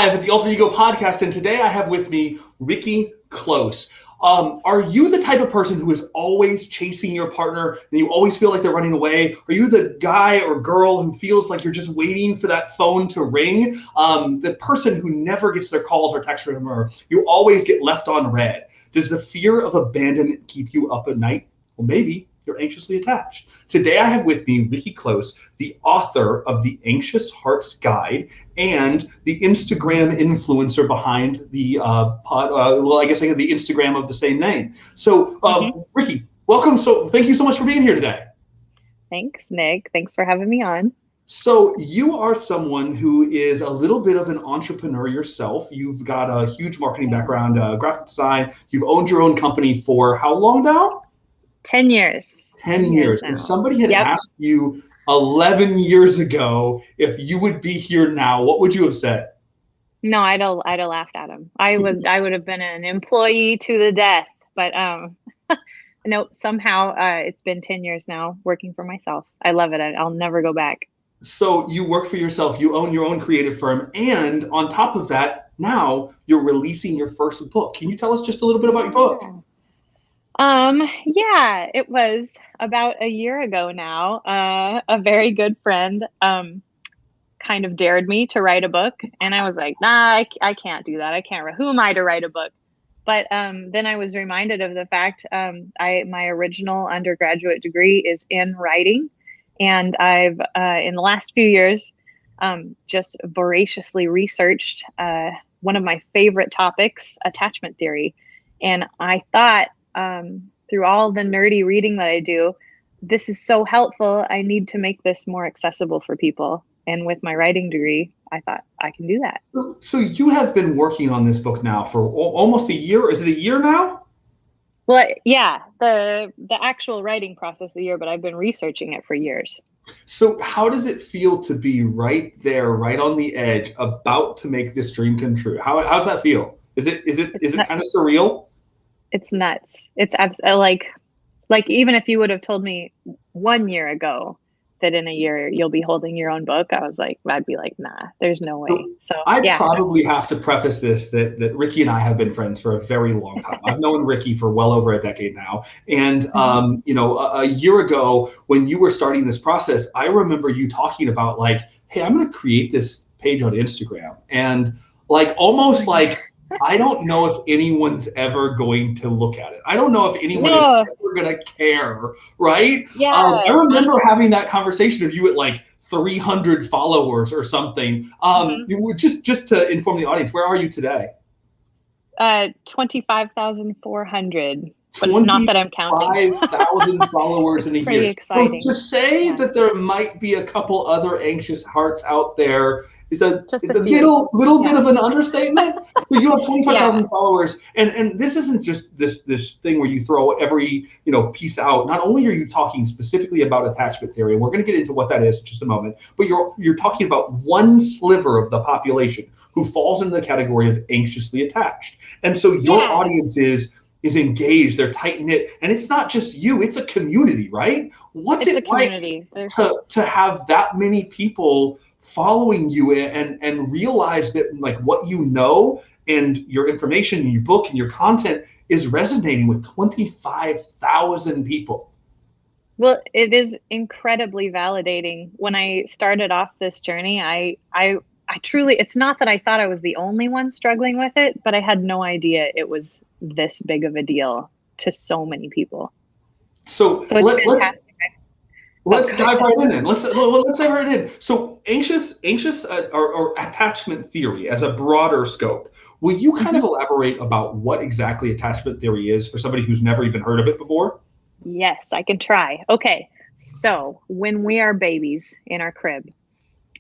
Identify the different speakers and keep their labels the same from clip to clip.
Speaker 1: Live at the AlterEgo podcast, and today I have with me Rikki Cloos. Are you the type of person who is always chasing your partner and you always feel like they're running away? Are you the guy or girl who feels like you're just waiting for that phone to ring? The person who never gets their calls or texts from her, you always get left on red. Does the fear of abandonment keep you up at night? Well, maybe you're anxiously attached. Today I have with me Rikki Cloos, the author of The Anxious Heart's Guide and the Instagram influencer behind the I guess I have the Instagram of the same name. So Rikki, welcome. So thank you so much for being here today.
Speaker 2: Thanks, Nick. Thanks for having me on.
Speaker 1: So you are someone who is a little bit of an entrepreneur yourself. You've got a huge marketing background, graphic design. You've owned your own company for how long now?
Speaker 2: 10 years.
Speaker 1: 10 years.
Speaker 2: Now.
Speaker 1: If somebody had asked you 11 years ago if you would be here now, what would you have said?
Speaker 2: No, I'd have laughed at him. I would have been an employee to the death. But no, somehow it's been 10 years now working for myself. I love it. I'll never go back.
Speaker 1: So you work for yourself, you own your own creative firm, and on top of that, now you're releasing your first book. Can you tell us just a little bit about your book?
Speaker 2: Yeah, it was about a year ago now. A very good friend kind of dared me to write a book, and I was like, nah, I can't do that. I can't. Who am I to write a book? But then I was reminded of the fact my original undergraduate degree is in writing, and I've in the last few years just voraciously researched one of my favorite topics, attachment theory, and I thought. Through all the nerdy reading that I do, this is so helpful. I need to make this more accessible for people. And with my writing degree, I thought I can do that.
Speaker 1: So you have been working on this book now for almost a year. Is it a year now?
Speaker 2: Well, yeah, the actual writing process a year, but I've been researching it for years.
Speaker 1: So how does it feel to be right there, right on the edge, about to make this dream come true? How's that feel? Is it kind of surreal?
Speaker 2: It's nuts. It's absolutely like even if you would have told me 1 year ago that in a year you'll be holding your own book, I'd be like, nah, there's no way. So
Speaker 1: I probably have to preface this that Rikki and I have been friends for a very long time. I've known Rikki for well over a decade now. And a year ago when you were starting this process, I remember you talking about like, hey, I'm going to create this page on Instagram. And like almost like I don't know if anyone's ever going to look at it. I don't know if anyone is ever going to care, right?
Speaker 2: Yeah.
Speaker 1: I remember having that conversation of you at like 300 followers or something. Just to inform the audience, where are you today?
Speaker 2: 25,400. But not that I'm counting.
Speaker 1: 5,000 followers in a year.
Speaker 2: Pretty exciting.
Speaker 1: So to say that there might be a couple other anxious hearts out there is a little bit of an understatement. So you have 25,000 followers, and this isn't just this thing where you throw every piece out. Not only are you talking specifically about attachment theory, and we're going to get into what that is in just a moment, but you're talking about one sliver of the population who falls into the category of anxiously attached, and so your audience is engaged, they're tight knit, and it's not just you; it's a community, right? What's it like to have that many people following you and realize that like what you know and your information and your book and your content is resonating with 25,000 people?
Speaker 2: Well, it is incredibly validating. When I started off this journey, I truly, it's not that I thought I was the only one struggling with it, but I had no idea it was this big of a deal to so many people.
Speaker 1: So it's fantastic. Let's dive right in. Let's dive right in. So anxious or attachment theory as a broader scope. Will you kind of elaborate about what exactly attachment theory is for somebody who's never even heard of it before?
Speaker 2: Yes, I can try. Okay. So when we are babies in our crib,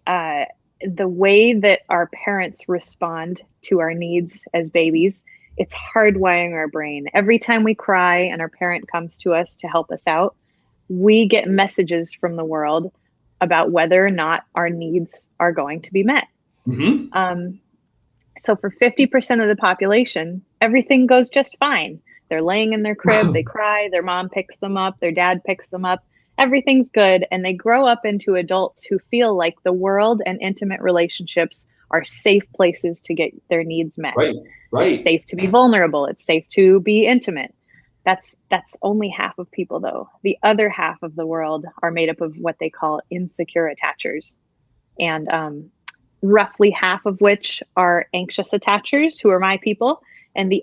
Speaker 2: the way that our parents respond to our needs as babies, it's hardwiring our brain. Every time we cry and our parent comes to us to help us out, we get messages from the world about whether or not our needs are going to be met. So for 50% of the population, everything goes just fine. They're laying in their crib, they cry, their mom picks them up, their dad picks them up, everything's good. And they grow up into adults who feel like the world and intimate relationships are safe places to get their needs met.
Speaker 1: Right.
Speaker 2: It's safe to be vulnerable. It's safe to be intimate. That's only half of people, though. The other half of the world are made up of what they call insecure attachers. And roughly half of which are anxious attachers, who are my people. And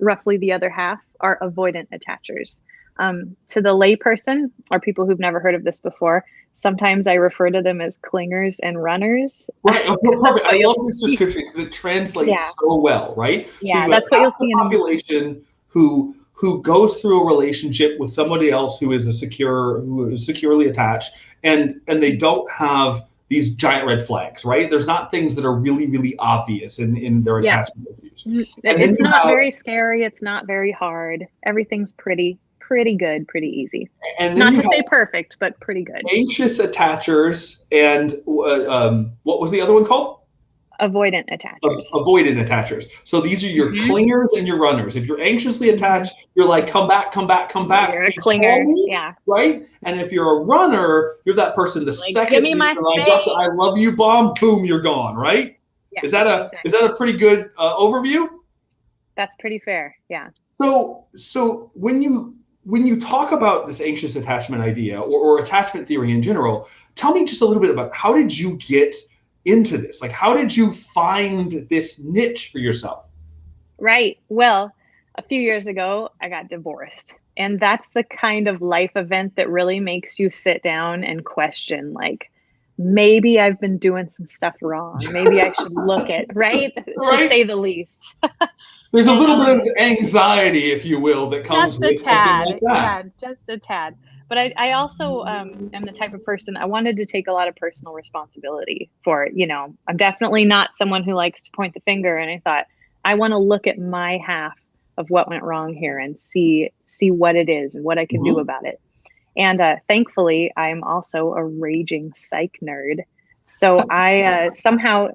Speaker 2: roughly the other half are avoidant attachers. To the layperson, or people who've never heard of this before, sometimes I refer to them as clingers and runners.
Speaker 1: Right. Oh, perfect. I love this description because it translates so well, right?
Speaker 2: Yeah,
Speaker 1: so
Speaker 2: that's what you'll see in
Speaker 1: the population who goes through a relationship with somebody else who is securely attached, and they don't have these giant red flags, right? There's not things that are really, really obvious in their attachment issues.
Speaker 2: It's not very scary. It's not very hard. Everything's pretty good, pretty easy. And not to say perfect, but pretty good.
Speaker 1: Anxious attachers and what was the other one called?
Speaker 2: Avoidant attachers.
Speaker 1: Avoidant attachers. So these are your clingers and your runners. If you're anxiously attached, you're like, come back.
Speaker 2: You're a clinger,
Speaker 1: right? And if you're a runner, you're that person. The like, second
Speaker 2: give me my
Speaker 1: I drop the "I love you" bomb, boom, you're gone, right? Yeah, is that a pretty good overview?
Speaker 2: That's pretty fair. Yeah.
Speaker 1: So when you talk about this anxious attachment idea or attachment theory in general, tell me just a little bit about how did you get into this? Like, how did you find this niche for yourself?
Speaker 2: Right. Well, a few years ago, I got divorced. And that's the kind of life event that really makes you sit down and question, like, maybe I've been doing some stuff wrong. Maybe I should look at, right? To say the least.
Speaker 1: There's a little bit of anxiety, if you will, that comes with something like that.
Speaker 2: Yeah, just a tad. But I also am the type of person, I wanted to take a lot of personal responsibility for it. I'm definitely not someone who likes to point the finger. And I thought, I want to look at my half of what went wrong here and see what it is and what I can do about it. And thankfully, I'm also a raging psych nerd. So I somehow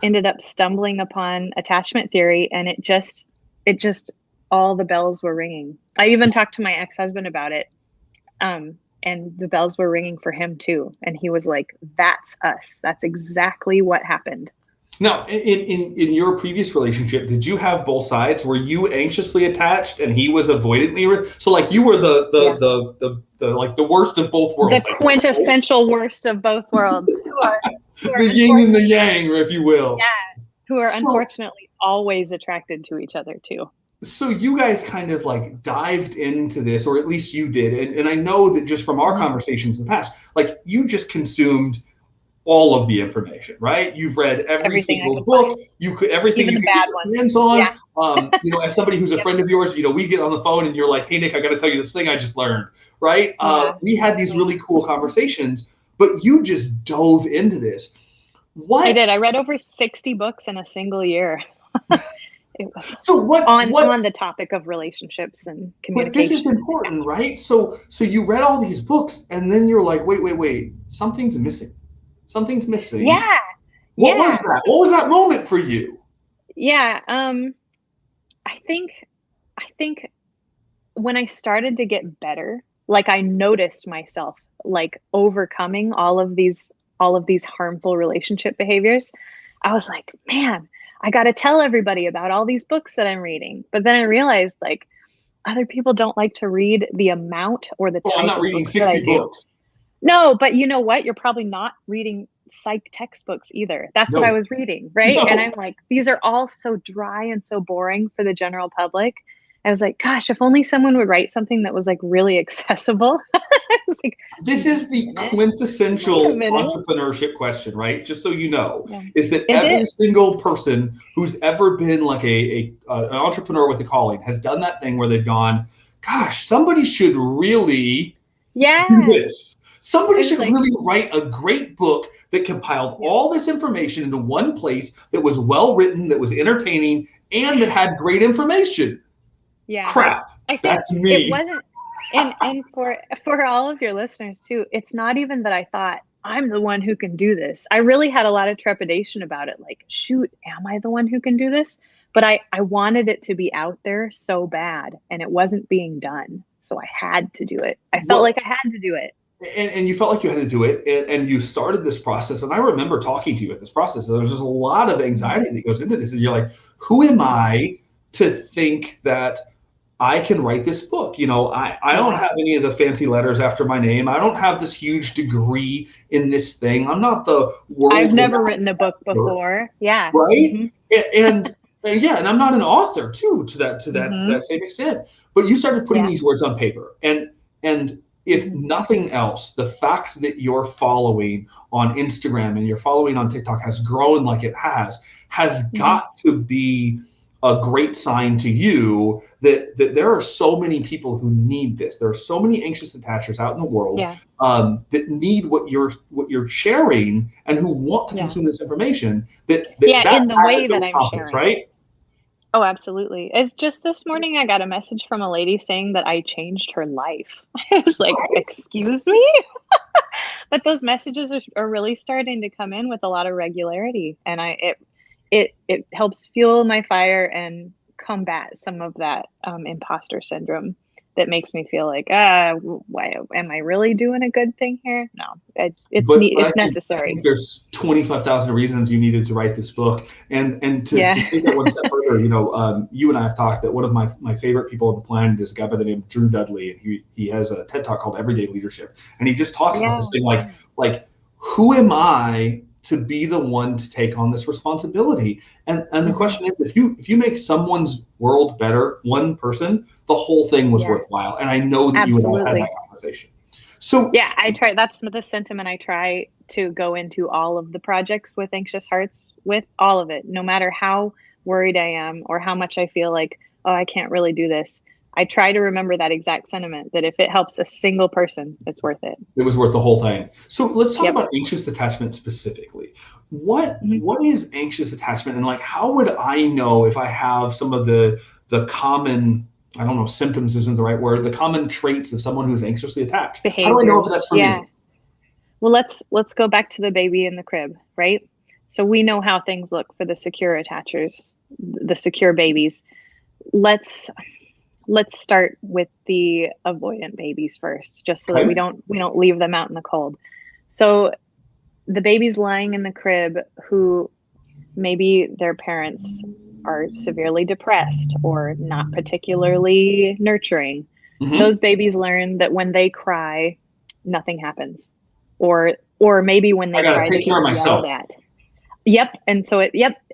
Speaker 2: ended up stumbling upon attachment theory, and it just all the bells were ringing. I even talked to my ex-husband about it. And the bells were ringing for him too. And he was like, that's us. That's exactly what happened.
Speaker 1: Now, in your previous relationship, did you have both sides? Were you anxiously attached and he was avoidantly? So like you were the like the worst of both worlds.
Speaker 2: The quintessential worst of both worlds. Who are
Speaker 1: the yin and the yang, if you will.
Speaker 2: Yeah. Who are unfortunately always attracted to each other too.
Speaker 1: So you guys kind of like dived into this, or at least you did. And I know that just from our conversations in the past, like you just consumed all of the information, right? You've read every single book. You could everything
Speaker 2: even
Speaker 1: you
Speaker 2: the bad
Speaker 1: could get your hands on. Yeah. As somebody who's a friend of yours, we get on the phone and you're like, hey Nick, I got to tell you this thing I just learned, right? We had these really cool conversations, but you just dove into this. What?
Speaker 2: I did. I read over 60 books in a single year.
Speaker 1: So what
Speaker 2: on the topic of relationships and communication?
Speaker 1: But this is important, right? So you read all these books and then you're like, wait, something's missing. Something's missing.
Speaker 2: Yeah.
Speaker 1: What was that? What was that moment for you?
Speaker 2: Yeah. I think when I started to get better, like I noticed myself like overcoming all of these harmful relationship behaviors. I was like, man, I got to tell everybody about all these books that I'm reading. But then I realized like other people don't like to read the amount or the type
Speaker 1: I'm not
Speaker 2: of
Speaker 1: reading
Speaker 2: books
Speaker 1: 60 books.
Speaker 2: No, but you know what? You're probably not reading psych textbooks either. That's what I was reading, right? No. And I'm like, these are all so dry and so boring for the general public. I was like, gosh, if only someone would write something that was like really accessible. I was like,
Speaker 1: this is the quintessential entrepreneurship question, right? Just so you know, is that every single person who's ever been like an entrepreneur with a calling has done that thing where they've gone, gosh, somebody should really do this. Somebody should really write a great book that compiled all this information into one place that was well written, that was entertaining, and that had great information.
Speaker 2: Yeah.
Speaker 1: Crap.
Speaker 2: I think
Speaker 1: that's me.
Speaker 2: It wasn't, and for all of your listeners too, it's not even that I thought I'm the one who can do this. I really had a lot of trepidation about it. Like, shoot, am I the one who can do this? But I wanted it to be out there so bad, and it wasn't being done. So I had to do it. I felt like I had to do it.
Speaker 1: and you felt like you had to do it, and you started this process. And I remember talking to you at this process. There was just a lot of anxiety that goes into this, and you're like, "Who am I to think that I can write this book? You know, I don't have any of the fancy letters after my name. I don't have this huge degree in this thing. I'm not the world.
Speaker 2: I've never written a book before. Yeah.
Speaker 1: Right. And and I'm not an author too, to that same extent. But you started putting these words on paper, and if nothing else, the fact that your following on Instagram and your following on TikTok has grown like it has got to be a great sign to you that there are so many people who need this. There are so many anxious attachers out in the world that need what you're sharing and who want to consume this information. That
Speaker 2: in the way that I'm sharing,
Speaker 1: right?
Speaker 2: Oh, absolutely. It's just this morning I got a message from a lady saying that I changed her life. I was like, excuse me? But those messages are really starting to come in with a lot of regularity, and it helps fuel my fire and combat some of that imposter syndrome that makes me feel like, why am I really doing a good thing here? No, it's necessary.
Speaker 1: I think there's 25,000 reasons you needed to write this book, and to take it one step further, you know, you and I have talked that one of my favorite people on the planet is a guy by the name of Drew Dudley, and he has a TED Talk called Everyday Leadership, and he just talks about this thing like who am I to be the one to take on this responsibility? And the question is, if you make someone's world better, one person, the whole thing was worthwhile. And I know that you and I had that conversation. So
Speaker 2: I try. That's the sentiment I try to go into all of the projects with Anxious Hearts, with all of it, no matter how worried I am or how much I feel like, oh, I can't really do this. I try to remember that exact sentiment, that if it helps a single person, it's worth it.
Speaker 1: It was worth the whole thing. So let's talk about anxious attachment specifically. What is anxious attachment, and like how would I know if I have some of the common, I don't know, symptoms isn't the right word, the common traits of someone who's anxiously attached? Behaviors. How do I know if that's for me?
Speaker 2: Well, let's go back to the baby in the crib, right? So we know how things look for the secure attachers, the secure babies. Let's start with the avoidant babies first, just so that we don't leave them out in the cold. So the babies lying in the crib who maybe their parents are severely depressed or not particularly nurturing, those babies learn that when they cry, nothing happens. Or maybe when they cry, they get yelled at. And so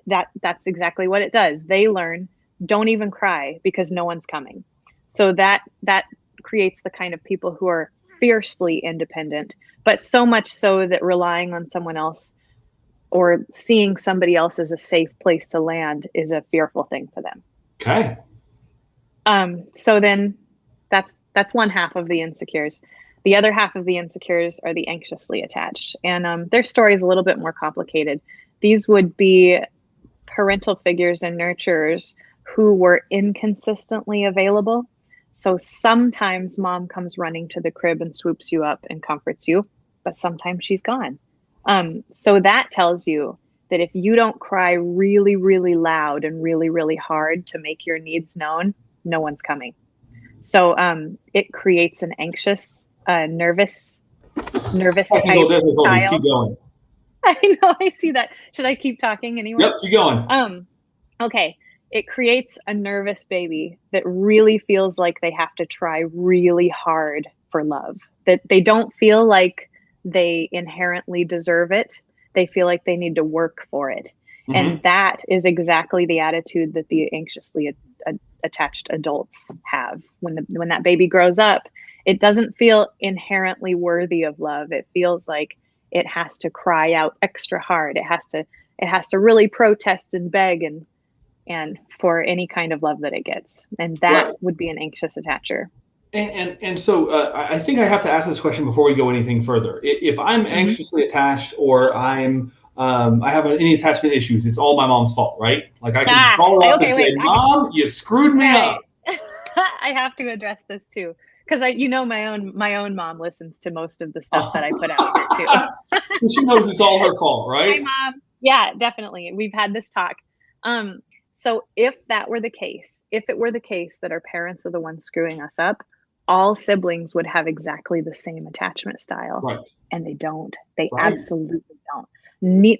Speaker 2: that's exactly what it does. They learn, don't even cry because no one's coming. So that creates the kind of people who are fiercely independent, but so much so that relying on someone else or seeing somebody else as a safe place to land is a fearful thing for them.
Speaker 1: Okay.
Speaker 2: So then that's one half of the insecures. The other half of the insecures are the anxiously attached, and their story is a little bit more complicated. These would be parental figures and nurturers who were inconsistently available. So sometimes mom comes running to the crib and swoops you up and comforts you, but sometimes she's gone. So that tells you that if you don't cry really, really loud and really, really hard to make your needs known, no one's coming. So it creates an anxious, nervous
Speaker 1: technical difficulties. Keep going.
Speaker 2: I know, I see that. Should I keep talking anyway?
Speaker 1: Yep, keep going.
Speaker 2: Okay. It creates a nervous baby that really feels like they have to try really hard for love, that they don't feel like they inherently deserve it. They feel like they need to work for it. And that is exactly the attitude that the anxiously attached adults have. When that baby grows up, it doesn't feel inherently worthy of love. It feels like it has to cry out extra hard. It has to really protest and beg and for any kind of love that it gets. And that would be an anxious attacher.
Speaker 1: And so I think I have to ask this question before we go anything further. If I'm anxiously attached, or I have any attachment issues, it's all my mom's fault, right? Like I can just call her up and say, Mom, you screwed me up.
Speaker 2: I have to address this too, because my own mom listens to most of the stuff that I put out here too.
Speaker 1: So she knows it's all her fault, right?
Speaker 2: My mom, yeah, definitely. We've had this talk. So if it were the case that our parents are the ones screwing us up, all siblings would have exactly the same attachment style.
Speaker 1: Right.
Speaker 2: And they don't. They
Speaker 1: Right.
Speaker 2: absolutely don't.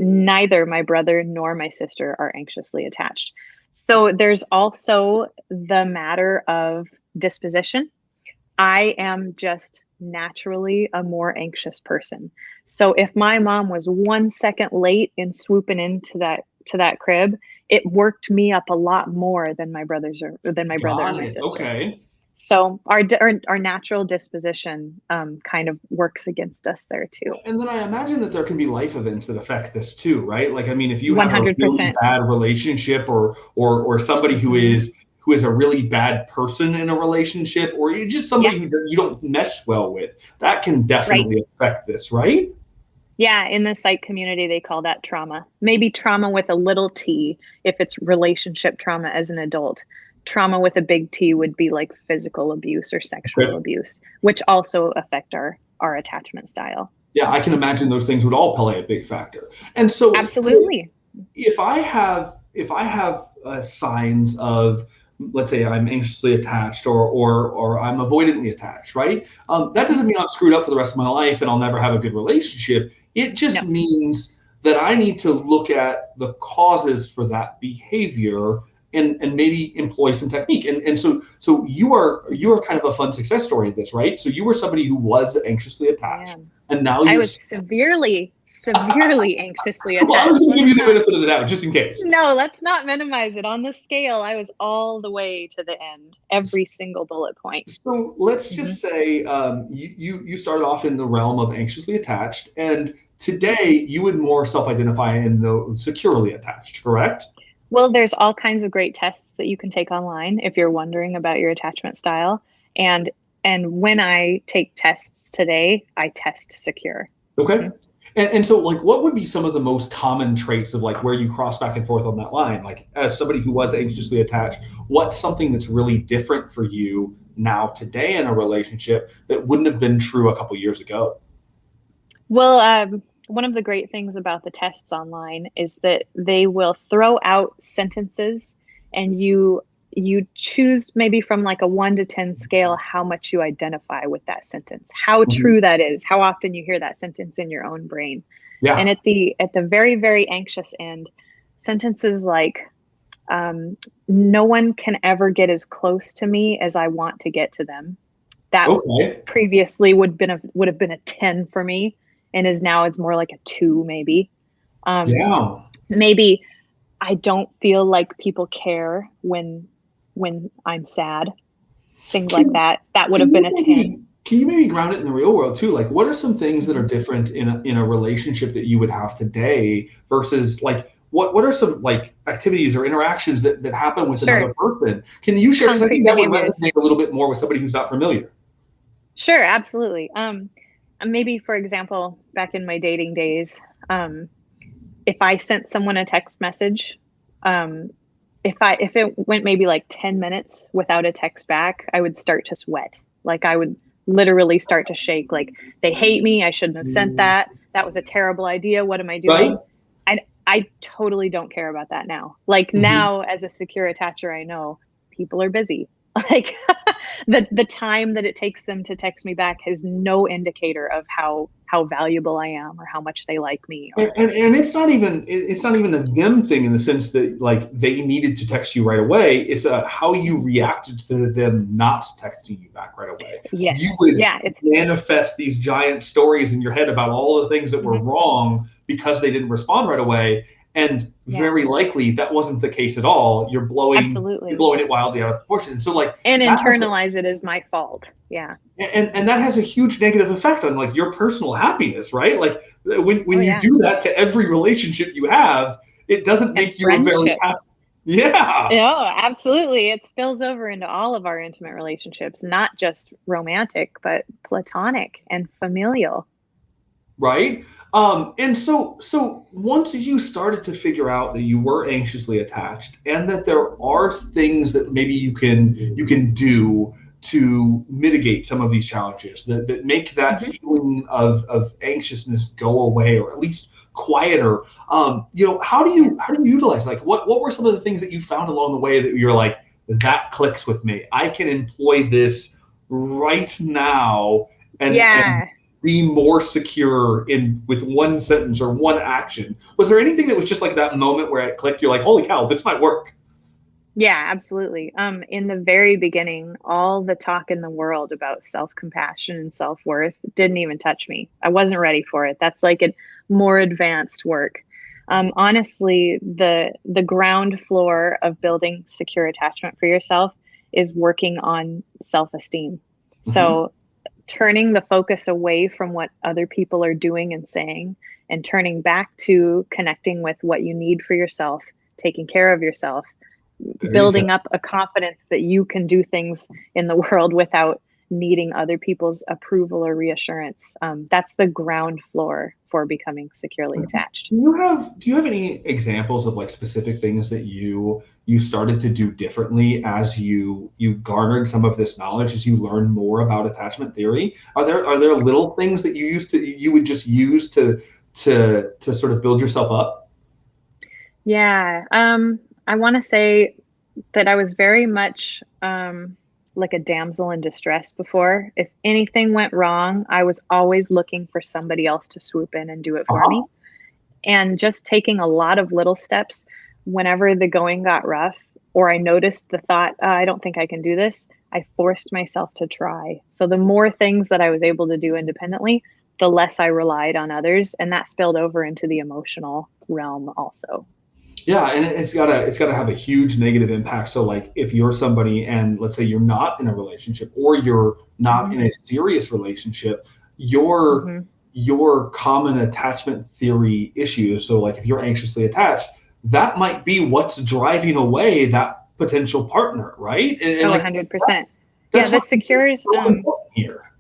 Speaker 2: Neither my brother nor my sister are anxiously attached. So there's also the matter of disposition. I am just naturally a more anxious person. So if my mom was 1 second late in swooping into that crib, it worked me up a lot more than my brother or my sister.
Speaker 1: Okay.
Speaker 2: So our natural disposition kind of works against us there too.
Speaker 1: And then I imagine that there can be life events that affect this too, right? Like, I mean, if you have a
Speaker 2: 100%.
Speaker 1: really bad relationship, or somebody who is a really bad person in a relationship, or you're just somebody who you don't mesh well with, that can definitely affect this, right?
Speaker 2: Yeah, in the psych community, they call that trauma. Maybe trauma with a little t if it's relationship trauma as an adult. Trauma with a big T would be like physical abuse or sexual abuse, which also affect our attachment style.
Speaker 1: Yeah, I can imagine those things would all play a big factor. And so
Speaker 2: absolutely,
Speaker 1: if I have signs of, let's say I'm anxiously attached or I'm avoidantly attached, right? That doesn't mean I'm screwed up for the rest of my life and I'll never have a good relationship. It just means that I need to look at the causes for that behavior and maybe employ some technique. And so you are kind of a fun success story in this, right? So you were somebody who was anxiously attached, and now
Speaker 2: I was severely anxiously attached.
Speaker 1: Well, I was going to give you the benefit of the doubt, just in case.
Speaker 2: No, let's not minimize it. On the scale, I was all the way to the end, every single bullet point.
Speaker 1: So let's just say you started off in the realm of anxiously attached, and today you would more self-identify in the securely attached, correct?
Speaker 2: Well, there's all kinds of great tests that you can take online if you're wondering about your attachment style. And when I take tests today, I test secure.
Speaker 1: Okay. And so, like, what would be some of the most common traits of, like, where you cross back and forth on that line? Like, as somebody who was anxiously attached, what's something that's really different for you now today in a relationship that wouldn't have been true a couple years ago?
Speaker 2: Well, one of the great things about the tests online is that they will throw out sentences, and you choose maybe from like a 1 to 10 scale how much you identify with that sentence, how true that is, how often you hear that sentence in your own brain. Yeah. And at the very, very anxious end, sentences like no one can ever get as close to me as I want to get to them. That previously would have been a 10 for me, and it's more like a 2 maybe. Maybe I don't feel like people care when I'm sad. Things like that. That would have been a 10.
Speaker 1: Can you maybe ground it in the real world too? Like, what are some things that are different in a relationship that you would have today versus, like, what are some, like, activities or interactions that happen with another person? Can you share? Because I think that would resonate a little bit more with somebody who's not familiar.
Speaker 2: Sure, absolutely. Maybe, for example, back in my dating days, if I sent someone a text message, if it went maybe like 10 minutes without a text back, I would start to sweat. Like, I would literally start to shake. Like, they hate me. I shouldn't have sent that. That was a terrible idea. What am I doing? I totally don't care about that now. Like, now as a secure attacher, I know people are busy. Like, the time that it takes them to text me back has no indicator of how valuable I am or how much they like me.
Speaker 1: And it's not even a them thing in the sense that, like, they needed to text you right away. It's how you reacted to them not texting you back right away.
Speaker 2: Yes.
Speaker 1: You would manifest these giant stories in your head about all the things that were wrong because they didn't respond right away. And very likely that wasn't the case at all. You're blowing it wildly out of proportion. So, like,
Speaker 2: and internalize it as my fault. Yeah.
Speaker 1: And that has a huge negative effect on, like, your personal happiness, right? Like, when you do that to every relationship you have, it doesn't make you a very happy. Yeah.
Speaker 2: No, absolutely. It spills over into all of our intimate relationships, not just romantic, but platonic and familial.
Speaker 1: Right. And so once you started to figure out that you were anxiously attached and that there are things that maybe you can do to mitigate some of these challenges that make that feeling of anxiousness go away, or at least quieter, how do you utilize, like, what were some of the things that you found along the way that you're like, that clicks with me? I can employ this right now and
Speaker 2: Yeah.
Speaker 1: be more secure with one sentence or one action? Was there anything that was just like that moment where it clicked, you're like, holy cow, this might work?
Speaker 2: Yeah, absolutely. In the very beginning, all the talk in the world about self-compassion and self-worth didn't even touch me. I wasn't ready for it. That's like a more advanced work. Honestly, the ground floor of building secure attachment for yourself is working on self-esteem.
Speaker 1: Mm-hmm.
Speaker 2: So turning the focus away from what other people are doing and saying and turning back to connecting with what you need for yourself, taking care of yourself,
Speaker 1: There you go.
Speaker 2: building up a confidence that you can do things in the world without needing other people's approval or reassurance. That's the ground floor for becoming securely attached.
Speaker 1: Do you have any examples of like specific things that you started to do differently as you garnered some of this knowledge, as you learned more about attachment theory? Are there little things that you would just use to sort of build yourself up?
Speaker 2: Yeah. I want to say that I was very much like a damsel in distress before. If anything went wrong, I was always looking for somebody else to swoop in and do it for
Speaker 1: Uh-huh.
Speaker 2: me. And just taking a lot of little steps whenever the going got rough, or I noticed the thought, I don't think I can do this, I forced myself to try. So the more things that I was able to do independently, the less I relied on others. And that spilled over into the emotional realm also.
Speaker 1: Yeah, and it's gotta have a huge negative impact. So like if you're somebody and let's say you're not in a relationship or you're not
Speaker 2: Hmm.
Speaker 1: in a serious relationship, your
Speaker 2: Hmm.
Speaker 1: your common attachment theory issues. So like if you're anxiously attached, that might be what's driving away that potential partner, right? And
Speaker 2: Oh,
Speaker 1: like
Speaker 2: 100%. Yeah,
Speaker 1: that's
Speaker 2: the
Speaker 1: what
Speaker 2: secures,
Speaker 1: so important here.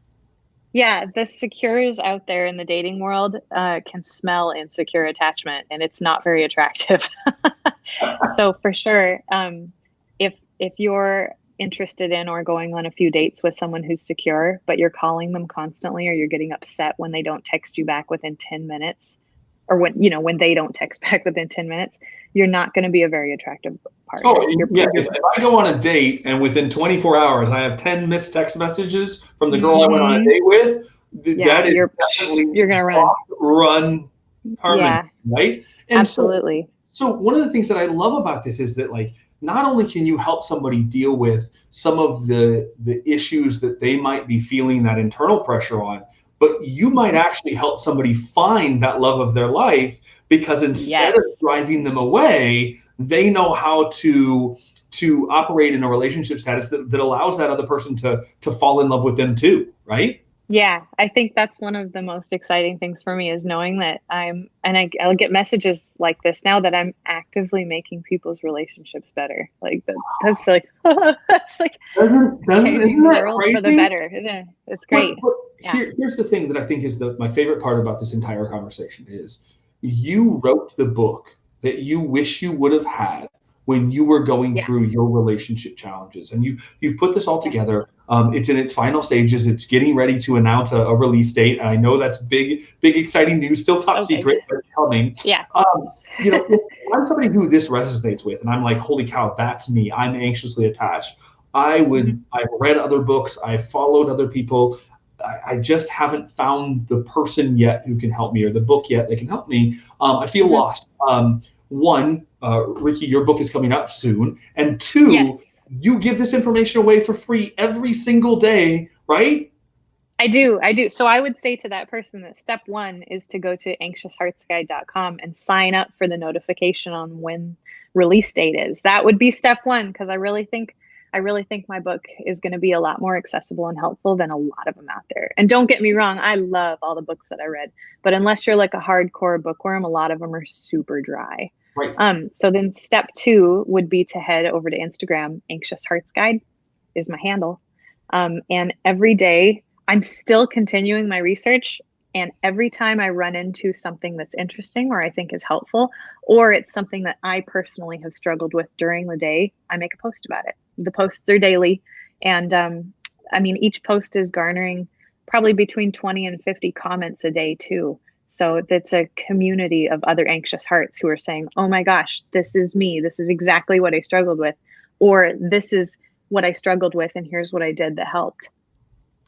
Speaker 2: yeah, the secures out there in the dating world can smell insecure attachment, and it's not very attractive. So for sure, if you're interested in or going on a few dates with someone who's secure, but you're calling them constantly, or you're getting upset when they don't text you back within 10 minutes, or when they don't text back within 10 minutes, you're not going to be a very attractive
Speaker 1: Oh,
Speaker 2: partner.
Speaker 1: yeah. If I go on a date and within 24 hours I have 10 missed text messages from the girl I went on a
Speaker 2: Hmm.
Speaker 1: date with,
Speaker 2: Yeah,
Speaker 1: that is definitely
Speaker 2: you're gonna run.
Speaker 1: block, run permanent,
Speaker 2: Yeah,
Speaker 1: right? And
Speaker 2: absolutely.
Speaker 1: so one of the things that I love about this is that like not only can you help somebody deal with some of the issues that they might be feeling that internal pressure on, but you might
Speaker 2: Mhm.
Speaker 1: actually help somebody find that love of their life because instead
Speaker 2: Yes.
Speaker 1: of driving them away, they know how to operate in a relationship status that allows that other person to fall in love with them too, right?
Speaker 2: Yeah, I think that's one of the most exciting things for me is knowing that I'll get messages like this now that I'm actively making people's relationships better. Like that's like that's like changing
Speaker 1: Isn't
Speaker 2: the
Speaker 1: that
Speaker 2: world for the
Speaker 1: crazy?
Speaker 2: better. It's
Speaker 1: But
Speaker 2: great. Yeah.
Speaker 1: here's the thing that I think is my favorite part about this entire conversation is you wrote the book that you wish you would have had when you were going
Speaker 2: Yeah.
Speaker 1: through your relationship challenges, and you've put this all
Speaker 2: Yeah.
Speaker 1: together. It's in its final stages. It's getting ready to announce a release date, and I know that's big, exciting news. Still top
Speaker 2: Okay.
Speaker 1: secret, but it's coming.
Speaker 2: Yeah.
Speaker 1: If I'm somebody who this resonates with, and I'm like, holy cow, that's me. I'm anxiously attached.
Speaker 2: Mhm.
Speaker 1: I've read other books. I've followed other people. I just haven't found the person yet who can help me or the book yet that can help me. I feel
Speaker 2: Mhm.
Speaker 1: lost. One, Rikki, your book is coming up soon. And two,
Speaker 2: Yes.
Speaker 1: you give this information away for free every single day, right?
Speaker 2: I do. I do. So I would say to that person that step one is to go to anxiousheartsguide.com and sign up for the notification on when release date is. That would be step one because I really think my book is going to be a lot more accessible and helpful than a lot of them out there. And don't get me wrong, I love all the books that I read, but unless you're like a hardcore bookworm, a lot of them are super dry.
Speaker 1: Right.
Speaker 2: So then step two would be to head over to Instagram. Anxious Hearts Guide is my handle. And every day I'm still continuing my research. And every time I run into something that's interesting or I think is helpful, or it's something that I personally have struggled with during the day, I make a post about it. The posts are daily. And I mean, each post is garnering probably between 20 and 50 comments a day, too. So it's a community of other anxious hearts who are saying, oh my gosh, this is me. This is exactly what I struggled with. Or this is what I struggled with. And here's what I did that helped.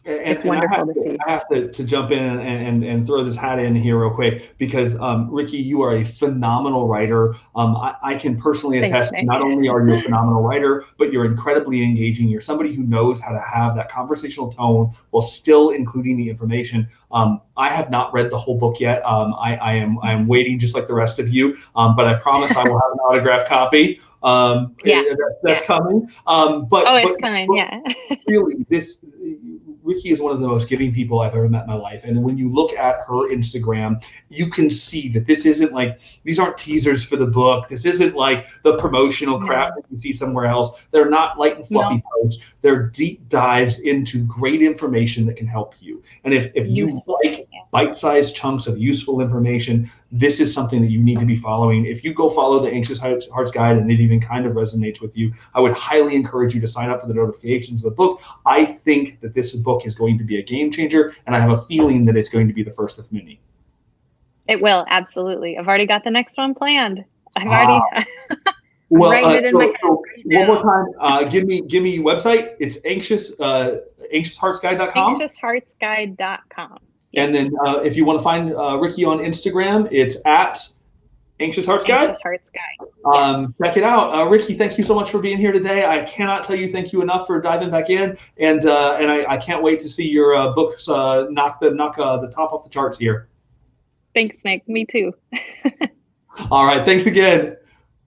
Speaker 2: it's wonderful to see.
Speaker 1: I have to jump in and throw this hat in here real quick because Rikki, you are a phenomenal writer. I can personally attest, not only are you a phenomenal writer, but you're incredibly engaging. You're somebody who knows how to have that conversational tone while still including the information. I have not read the whole book yet. I'm waiting just like the rest of you, but I promise I will have an autographed copy. That's coming.
Speaker 2: It's coming. Yeah.
Speaker 1: Really, Rikki is one of the most giving people I've ever met in my life. And when you look at her Instagram, you can see that this isn't like, these aren't teasers for the book. This isn't like the promotional crap that you see somewhere else. They're not light and fluffy posts. They're deep dives into great information that can help you. And if you like bite-sized chunks of useful information, this is something that you need to be following. If you go follow the Anxious Hearts Guide and it even kind of resonates with you, I would highly encourage you to sign up for the notifications of the book. I think that this book is going to be a game changer, and I have a feeling that it's going to be the first of many.
Speaker 2: It will, absolutely. I've already got the next one planned. I've already writing it in my head.
Speaker 1: One more time, give me your website. It's anxiousheartsguide.com.
Speaker 2: Anxiousheartsguide.com.
Speaker 1: And then if you want to find Rikki on Instagram, it's at Anxious Hearts Guide.
Speaker 2: Anxious Hearts Guide.
Speaker 1: Check it out. Rikki, thank you so much for being here today. I cannot tell you thank you enough for diving back in, and I can't wait to see your books knock the top off the charts here.
Speaker 2: Thanks, Nick. Me too.
Speaker 1: All right. Thanks again.